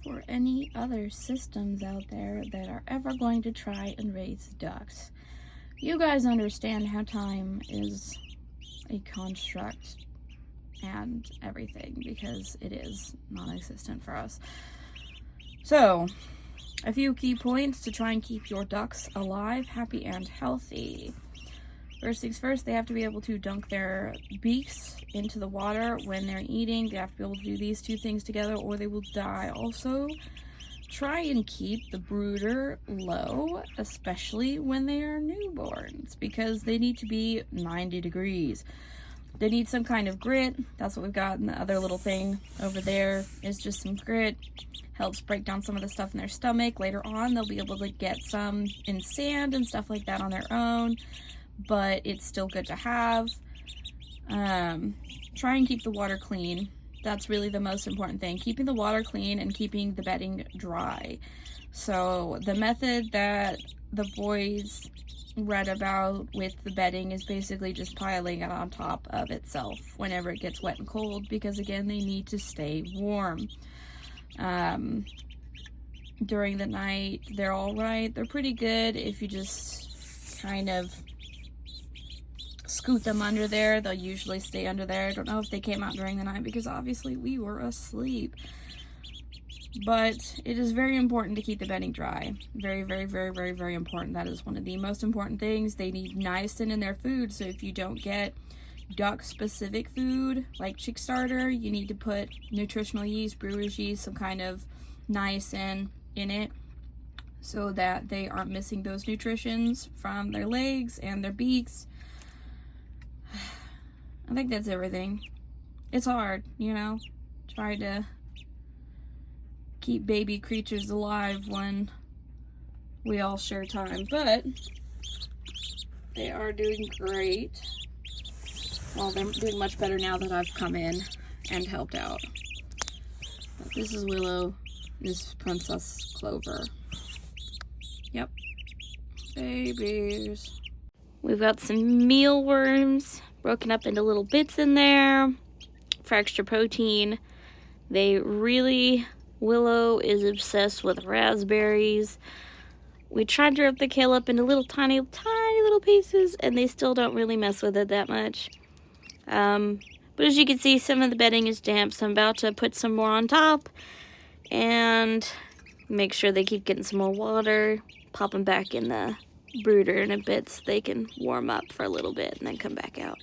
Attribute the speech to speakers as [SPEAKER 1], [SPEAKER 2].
[SPEAKER 1] for any other systems out there that are ever going to try and raise ducks. You guys understand how time is a construct and everything, because it is non-existent for us. So, a few key points to try and keep your ducks alive, happy, and healthy. First things first, they have to be able to dunk their beaks into the water when they're eating. They have to be able to do these two things together or they will die. Also, try and keep the brooder low, especially when they are newborns, because they need to be 90 degrees. They need some kind of grit. That's what we've got in the other little thing over there, is just some grit. Helps break down some of the stuff in their stomach. Later on, they'll be able to get some in sand and stuff like that on their own, but it's still good to have. Try and keep the water clean. That's really the most important thing. Keeping the water clean and keeping the bedding dry. So the method that the boys read about with the bedding is basically just piling it on top of itself whenever it gets wet and cold, because again, they need to stay warm. During the night, they're all right. They're pretty good if you just kind of scoot them under there. They'll usually stay under there. I don't know if they came out during the night because obviously we were asleep. But it is very important to keep the bedding dry. Very, very, very, very, very important. That is one of the most important things. They need niacin in their food, so if you don't get duck-specific food, like chick starter, you need to put nutritional yeast, brewer's yeast, some kind of niacin in it, so that they aren't missing those nutritions from their legs and their beaks. I think that's everything. It's hard, you know, try to keep baby creatures alive when we all share time, but they are doing great. Well, they're doing much better now that I've come in and helped out. But this is Willow, this is Princess Clover. Yep, babies. We've got some mealworms broken up into little bits in there for extra protein. Willow is obsessed with raspberries. We tried to rip the kale up into little tiny little pieces, and they still don't really mess with it that much. But as you can see, some of the bedding is damp, so I'm about to put some more on top and make sure they keep getting some more water, pop them back in the brooder in a bit so they can warm up for a little bit and then come back out.